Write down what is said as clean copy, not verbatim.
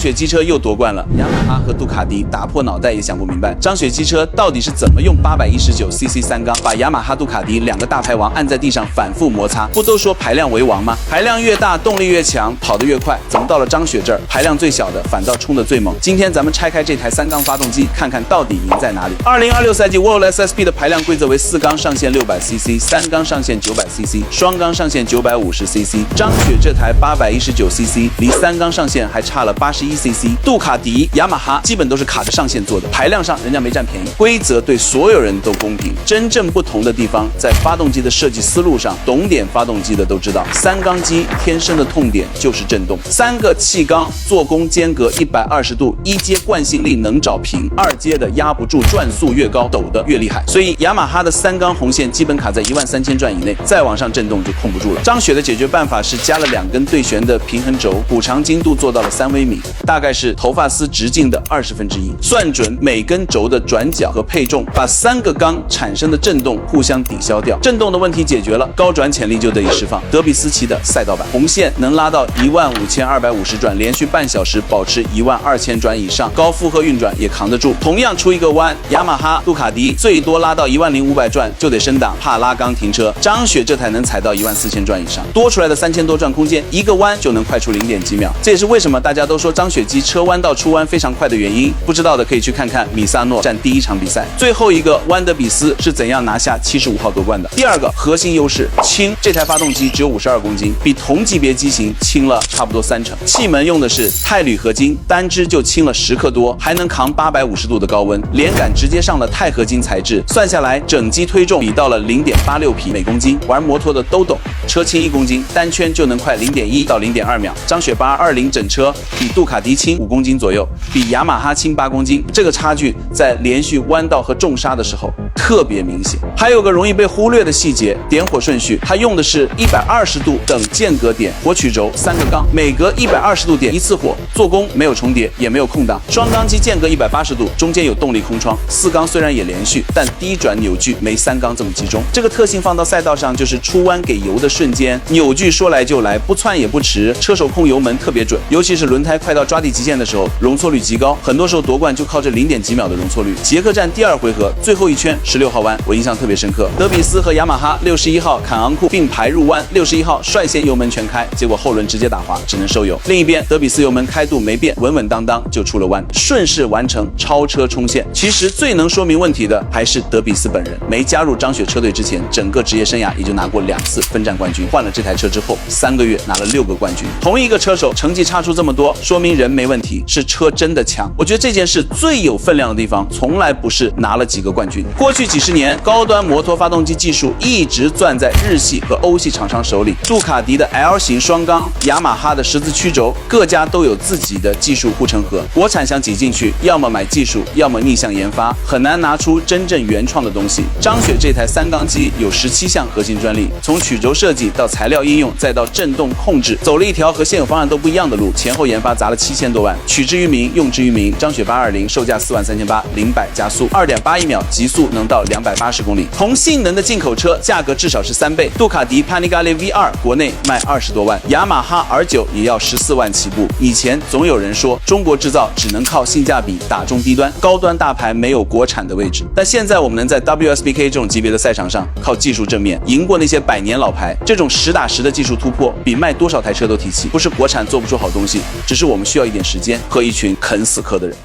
雪机车又夺冠了，雅马哈和杜卡迪打破脑袋也想不明白，张雪机车到底是怎么用819cc 三缸把雅马哈、杜卡迪两个大排王按在地上反复摩擦？不都说排量为王吗？排量越大，动力越强，跑得越快。怎么到了张雪这儿，排量最小的反倒冲得最猛？今天咱们拆开这台三缸发动机，看看到底赢在哪里。2026赛季 World SSP 的排量规则为4缸上限600cc， 3缸上限900cc， 双缸上限950cc。张雪这台819cc离3缸上限还差了81cc， 杜卡迪、雅马哈基本都是卡着上限做的，排量上人家没占便宜。规则对所有人都公平，真正不同的地方在发动机的设计思路上。懂点发动机的都知道，三缸机天生的痛点就是震动。3个气缸做工间隔120度，一阶惯性力能找平，2阶的压不住，转速越高抖得越厉害。所以雅马哈的3缸红线基本卡在13000转以内，再往上震动就控不住了。张雪的解决办法是加了2根对旋的平衡轴，补偿精度做到了3微米，大概是头发丝直径的1/20，算准每根轴的转角和配重，把3个缸产生的震动互相抵消掉，震动的问题解决了，高转潜力就得以释放。德比斯骑的赛道版红线能拉到15250转，连续半小时保持12000转以上，高负荷运转也扛得住。同样出一个弯，雅马哈、杜卡迪最多拉到10500转就得升档，怕拉缸停车。张雪这台能踩到14000转以上，多出来的3000多转空间，一个弯就能快出0点几秒。这也是为什么大家都说张雪机车弯道出弯非常快的原因。不知道的可以去看看米萨诺站第1场比赛，最后一个弯德比斯是怎样拿下75号夺冠的。第二个核心优势轻，这台发动机只有52公斤，比同级别机型轻了差不多30%。气门用的是钛铝合金，单支就轻了10克多，还能扛850度的高温，连杆直接上了钛合金材质，算下来整机推重比到了0.86匹每公斤。玩摩托的都懂，车轻1公斤，单圈就能快0.1到0.2秒。张雪820整车比杜卡迪轻5公斤左右，比雅马哈轻8公斤，这个差距在连续弯道和重刹的时候特别明显。还有个容易被忽略的细节，点火顺序，它用的是120度等间隔点，火曲轴3个缸，每隔120度点一次火，做工没有重叠，也没有空档。双缸机间隔180度，中间有动力空窗。4缸虽然也连续，但低转扭矩没3缸这么集中。这个特性放到赛道上，就是出弯给油的瞬间，扭矩说来就来，不窜也不迟，车手控油门特别准，尤其是轮胎快到抓地极限的时候，容错率极高，很多时候夺冠就靠这0点几秒的容错率。捷克站第2回合最后一圈16号弯，我印象特别深刻，德比斯和雅马哈61号坎昂库并排入弯，61号率先油门全开，结果后轮直接打滑，只能收油。另一边德比斯油门开度没变，稳稳当当就出了弯，顺势完成超车冲线。其实最能说明问题的还是德比斯本人，没加入张雪车队之前，整个职业生涯也就拿过2次分站冠军，换了这台车之后3个月拿了6个冠军。同一个车手成绩差出这么多，说明人没问题，是车真的强。我觉得这件事最有分量的地方，从来不是拿了几个冠军。过去几十年，高端摩托发动机技术一直攥在日系和欧系厂商手里，杜卡迪的 L 型双缸，雅马哈的十字曲轴，各家都有自己的技术护城河。国产想挤进去，要么买技术，要么逆向研发，很难拿出真正原创的东西。张雪这台3缸机有17项核心专利，从曲轴设计到材料应用，再到震动控制，走了一条和现有方案都不一样的路，前后研发砸了7000多万，取之于民，用之于民。张雪820售价43800，0-100加速2.81秒，极速能到280公里。同性能的进口车，价格至少是3倍。杜卡迪 Panigale V2 国内卖20多万，雅马哈 R9 也要14万起步。以前总有人说中国制造只能靠性价比打中低端，高端大牌没有国产的位置。但现在我们能在 WSBK 这种级别的赛场上靠技术正面赢过那些100年老牌，这种实打实的技术突破，比卖多少台车都提气。不是国产做不出好东西，只是我们需要一点时间和一群肯死磕的人。